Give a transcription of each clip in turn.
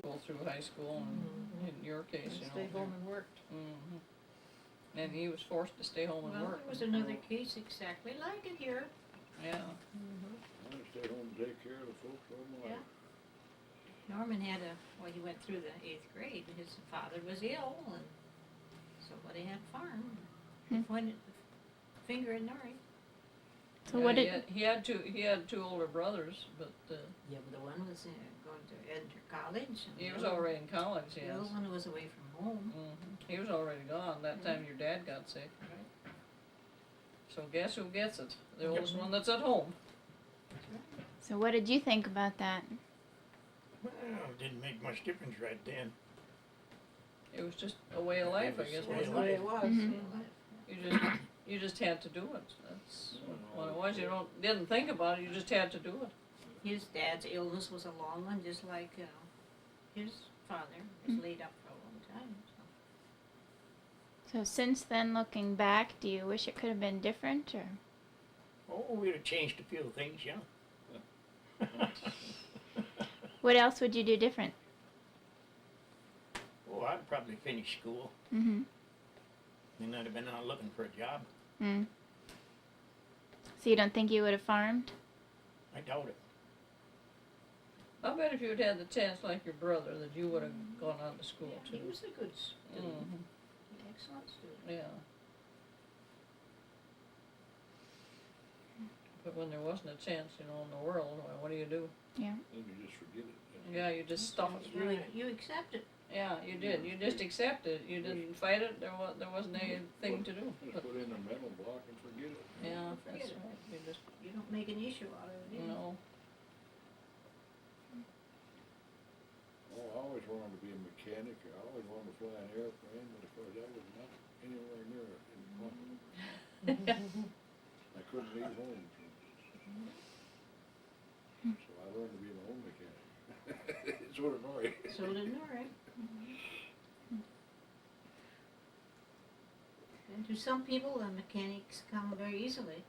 go through high school, and in your case, And you know. stay home and worked. And he was forced to stay home and Well, work. there was another case exactly like it here. Yeah. I stayed home to take care of the folks all my Yeah. life. Norman had he went through the 8th grade, and his father was ill, and somebody had a farm. He pointed the finger at Norie. So Yeah, what did he had two older brothers, but Yeah, but the one was going to enter college. And he the was other- already in college. The Yes. other one was away from home. He was already gone that time your dad got sick. Right. So guess who gets it? The oldest one that's at home. That's right. so what did you think about that? Well, it didn't make much difference right then. It was just a way of life, I guess. Way That's of the way it was. You just had to do it. That's what it was. You didn't think about it. You just had to do it. His dad's illness was a long one, just like his father was laid up for a long time. So. So since then, looking back, do you wish it could have been different, or? Oh, we'd have changed a few things, yeah. What else would you do different? Oh, I'd probably finish school. Mm-hmm. Then I'd have been out looking for a job. Mm. So you don't think you would have farmed? I doubt it. I bet if you'd had the chance like your brother, that you would have gone on to school He too. was a good student, Mhm. excellent student. Yeah. But when there wasn't a chance, in the world, well, what do you do? Yeah. Then you just forget it. Yeah, you just stuff it. You accept it. Yeah, you did. You just accepted it. You didn't fight it. There wasn't anything to do. Just But, put in a mental block and forget it. yeah, Forget that's it. right. You just, You don't make an issue out of it. no. Oh, I always wanted to be a mechanic. I always wanted to fly an airplane, but of course that was not anywhere near it in quantity. I couldn't leave home. So I learned to be my own mechanic. It's sort of annoying. So did Norie. And to some people, the mechanics come very easily.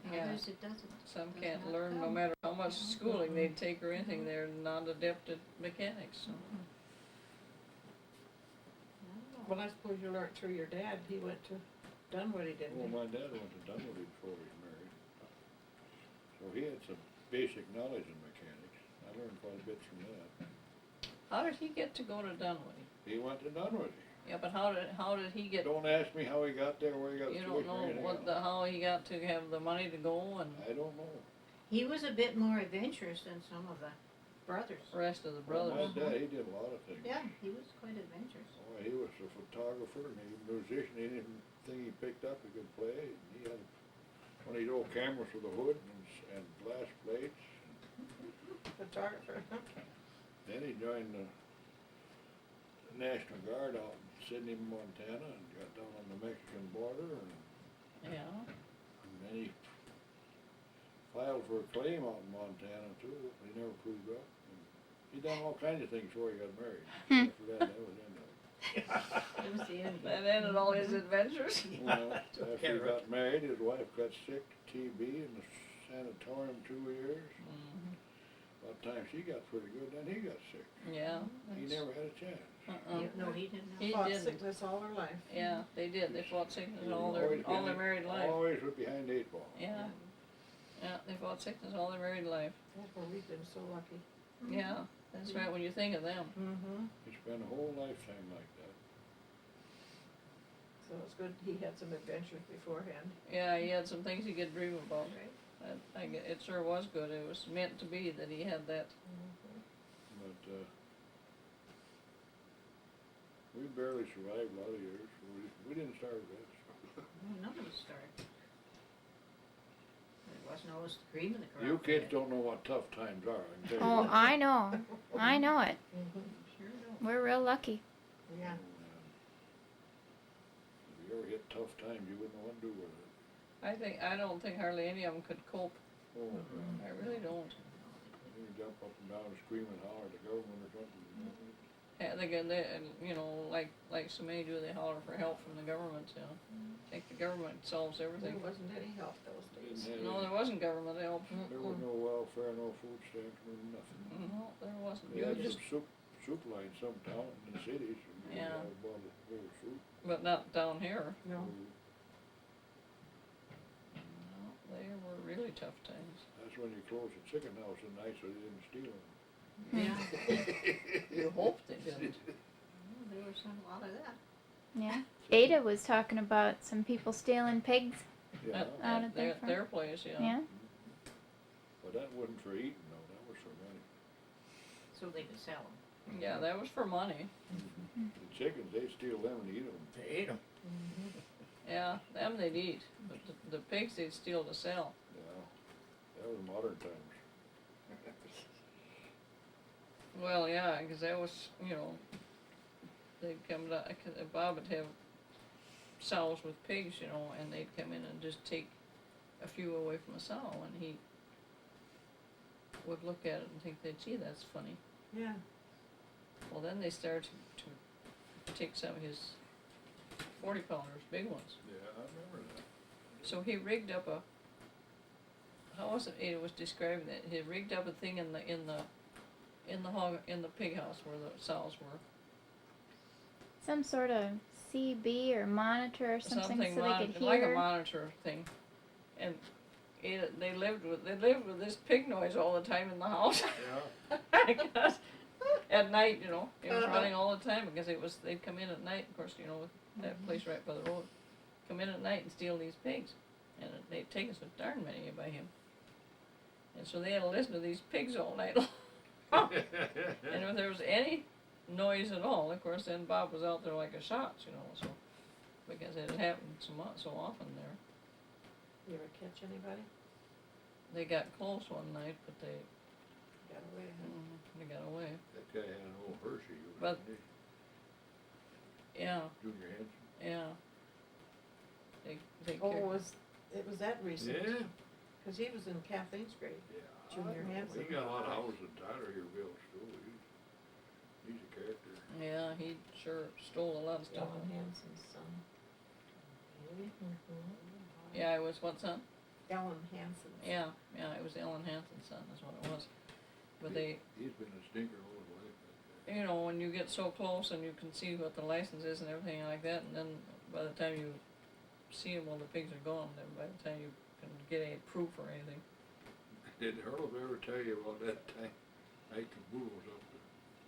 And Yeah. others, it doesn't. Some Does can't not learn no come. matter how much schooling they take or anything. They're not adept at mechanics. So. Well, I suppose you learned through your dad. He went to Dunwoody, didn't Well, he? my dad went to Dunwoody before he was married. So he had some basic knowledge in mechanics. I learned quite a bit from that. How did he get to go to Dunwoody? He went to Dunwoody. Yeah, but how did he get? Don't ask me how he got there, where he got the You tuition don't or know anything else. how he got to have the money to go and I don't know. He was a bit more adventurous than some of the brothers. the rest of the Well, brothers. my dad, he did a lot of things. Yeah, he was quite adventurous. Oh, he was a photographer and a musician. Anything he picked up, he could play. And he had one of these old cameras with a hood and glass plates. Photographer. Then he joined the National Guard out in Sydney, Montana, and got down on the Mexican border. And Yeah. then he filed for a claim out in Montana too. He never proved up. And he done all kinds of things before he got married. After that was the end of it. That was the end. That ended all his adventures. Well, after he got married, his wife got sick, TB, in the sanatorium 2 years. Mhm. By the time she got pretty good, then he got sick. Yeah. He that's- never had a chance. No, he didn't. He Fought didn't. sickness all her life. Yeah, they did. They fought sickness He all was their always behind- married life. Always was behind the 8 ball. Yeah. Yeah, they fought sickness all their married life. That's where we've been so lucky. Yeah, that's right. When you think of them. Mm-hmm. He spent a whole lifetime like that. So it's good he had some adventures beforehand. Yeah, he had some things he could dream about. Right. It sure was good. It was meant to be that he had that. But we barely survived a lot of years. We didn't starve that. Well, none of us started. It wasn't always the cream of the crop. You kids don't know what tough times are, I can tell you Oh, that. I know. I know it. Sure don't. We're real lucky. Yeah. If you ever hit tough times, you wouldn't know what to do with it. I don't think hardly any of them could cope. Oh, I really don't. you can jump up and down and scream and holler at the government or something. Yeah, like so many do, they holler for help from the government. You know, think the government solves There everything. wasn't any help those days. Didn't have No, any- there wasn't government help. There was no welfare, no food stamps, no nothing. No, there wasn't They you had just, some soup lines some town in the cities, and you Yeah. have a bottle of soup. but not down here. No, No, they were really tough times. That's when you closed the chicken house at night so they didn't steal them. Yeah. You hope they didn't. Well, there was a lot of that. Yeah. Ada was talking about some people stealing pigs. Yeah, Out of there Their place, yeah. Yeah. but that wasn't for eating though, that was for money. So they could sell them. Yeah, that was for money. The chickens, they'd steal them and eat them. They ate 'em. Yeah, them they'd eat, but the pigs they'd steal to sell. Yeah, that was modern times. Well, yeah, 'cause that was, you know, they'd come down, 'cause Bob would have sows with pigs, you know, and they'd come in and just take a few away from a sow, and he would look at it and think that, gee, that's funny. yeah, Well, then they started to take some of his 40 pounders, big ones. Yeah, I remember that. So he rigged up a, how was it was describing that, he rigged up a thing in the pig house where the sows were. Some sort of CB or monitor or something so they could Like a hear. monitor thing. And they lived with this pig noise all the time in the house. Yeah, Because at night, you know, it was running all the time because they'd come in at night, of course, you know, with that place right by the road. Come in at night and steal these pigs. And they'd taken so darn many by him. And so they had to listen to these pigs all night long. And if there was any noise at all, of course, then Bob was out there like a shot, you know, so, because it had happened so often there. you ever catch anybody? They got close one night, but they Got away, huh? they got away. that guy had an old Hershey, But- Yeah, Junior Hanson. yeah. They Oh, carried- it was that recent? Yeah. Cause he was in Kathleen's grade. Yeah. Junior Hanson. He got a lot of houses in Tyler here built too, he's a character. Yeah, he sure stole a lot of stuff. Ellen Hanson's son. Yeah, it was what son? Ellen Hanson's. Yeah, it was Ellen Hanson's son, is what it was. But He's been a stinker all his life, that guy. you know, when you get so close and you can see what the license is and everything like that, and then by the time you see them, well, the pigs are gone, then by the time you can get any proof or anything. Did Earl ever tell you about that time Ike Caboodle was up to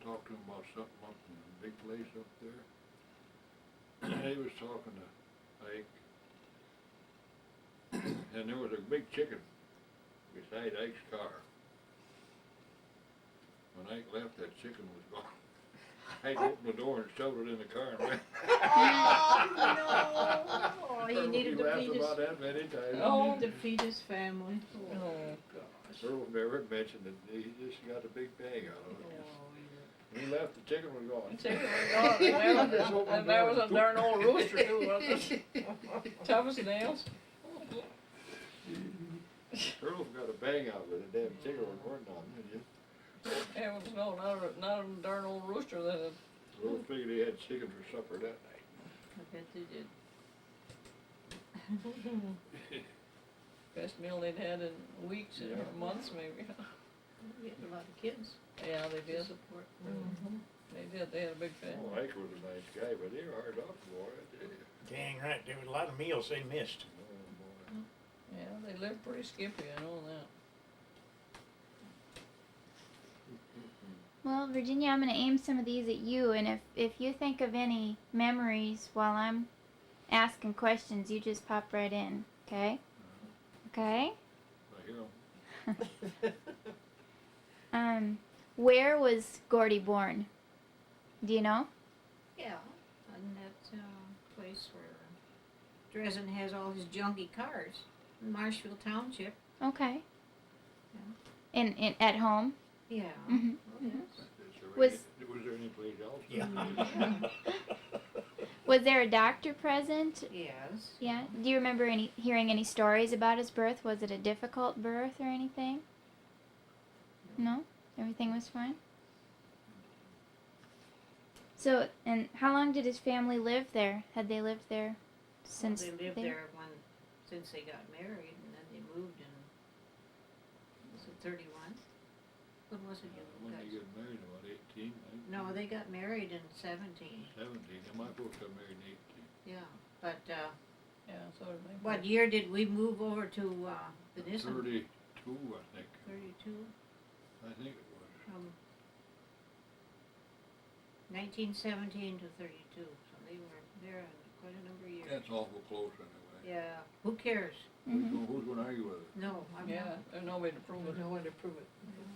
talk to him about something up in the big place up there? He was talking to Ike, and there was a big chicken beside Ike's car. When Ike left, that chicken was gone. Ike opened the door and shoved it in the car and ran. Oh, he needed to laughed feed his, about that many times. Oh. to feed his family. Oh, gosh. Earl never mentioned that he just got a big bang out of it. When he left, the chicken was gone. The chicken was gone, and that was a darn old rooster too, wasn't it? Tough as nails. Earl got a bang out of it, the damn chicken was born on it. Heavens no, not a darn old rooster that had, Earl figured he had chicken for supper that night. I bet they did. best meal they'd had in weeks or months maybe. We had a lot of kids Yeah, they to did, support. they did, they had a big Oh, family. Ike was a nice guy, but they were hard up, boy, I tell you. Dang right, there was a lot of meals they missed. Oh, boy. Yeah, they lived pretty skimpy, I know that. Well, Virginia, I'm going to aim some of these at you, and if you think of any memories while I'm asking questions, you just pop right in, okay? Okay? I hear 'em. Where was Gordy born? Do you know? Yeah, and that place where Dresden has all his junky cars, in Marshfield Township. Okay. In at home? Yeah. Mhm. Oh, yes. Was there any place else? Yeah. Was there a doctor present? Yes. Yeah. Do you remember hearing any stories about his birth? Was it a difficult birth or anything? No? Everything was fine? So, and how long did his family live there? Had they lived there since Well, they lived there since they got married, and then they moved in, was it 31? What was it When you they guys? get married, about 18, 19? No, they got married in 17, 17, and my folks got married in 18. yeah, but, Yeah, so did my what folks. year did we move over to, the Nissen? 32, I think. 32, I think it was. from 1917 to 32, so they were there quite a number of years. That's awful close anyway. Yeah, who cares? Mhm. Who's gonna argue with it? No, I'm Yeah, not. there's nobody to prove it. No one to prove it.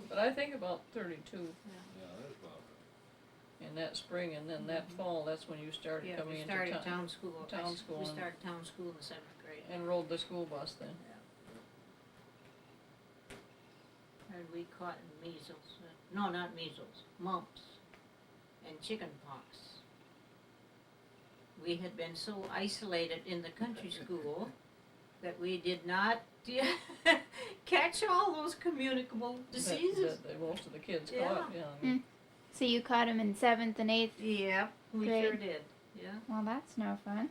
But I think about 32 Yeah, that's about right. in that spring, and then that fall, that's when you started Yeah, coming we into started town. town school. Town school We and- started town school in the 7th grade. And rode the school bus then. And we caught measles, no, not measles, mumps and chicken pox. We had been so isolated in the country school that we did not catch all those communicable diseases. That most of the kids Yeah. caught, yeah. So you caught him in 7th and 8th. Yep, we Great. sure did, yeah. Well, that's no fun.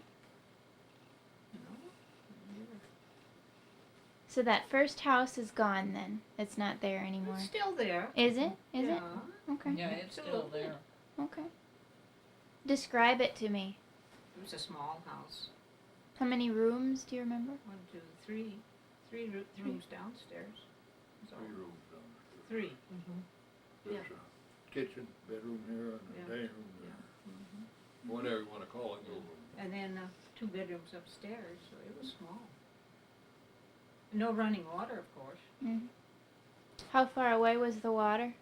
So that first house is gone then. It's not there anymore. It's still there. Is it? Is Yeah. it? Okay. Yeah, it's still Absolutely. there. Okay. Describe it to me. It was a small house. How many rooms do you remember? 1, 2, 3. Rooms downstairs. So, 3 rooms down there. 3. There's a kitchen, bedroom here, and a Yeah. dining room there. Whatever you wanna call it, no room. And then 2 bedrooms upstairs, so it was small. No running water, of course. Mm. How far away was the water?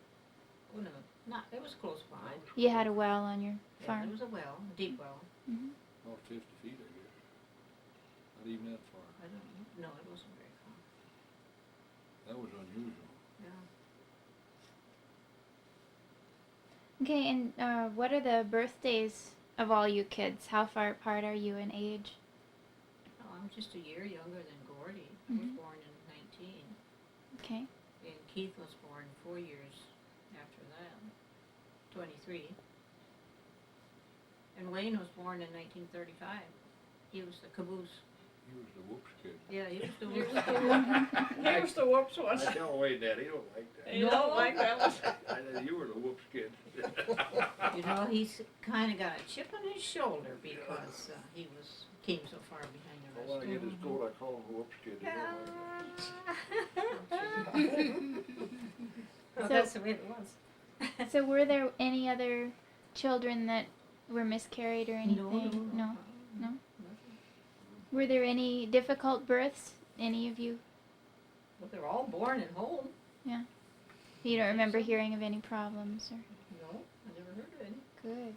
Oh no, not, it was close by. You had a well on your Yeah, farm. there was a well, a deep well. Hmm. About 50 feet, I guess. Not even that far. I don't know, no, it wasn't very far, That was unusual. yeah. Okay, and what are the birthdays of all you kids? How far apart are you in age? Oh, I'm just a year younger than Gordy. I was Mhm. born in 19, Okay. and Keith was born 4 years after that, 23. And Wayne was born in 1935. He was the caboose. He was the whoops kid. Yeah, he was the He was worst. Here's the whoops one. I tell Wade that, he don't like that. You don't like that one? I said, you were the whoops kid. You know, he's kind of got a chip on his shoulder because he came so far behind the Well, rest. when I get his coat, I call him the whoops kid. He don't like that. Well, So- that's the way it was. So were there any other children that were miscarried or anything? No. No? Were there any difficult births? Any of you? Well, they're all born at home. You don't remember hearing of any problems or No, I never heard of any. good.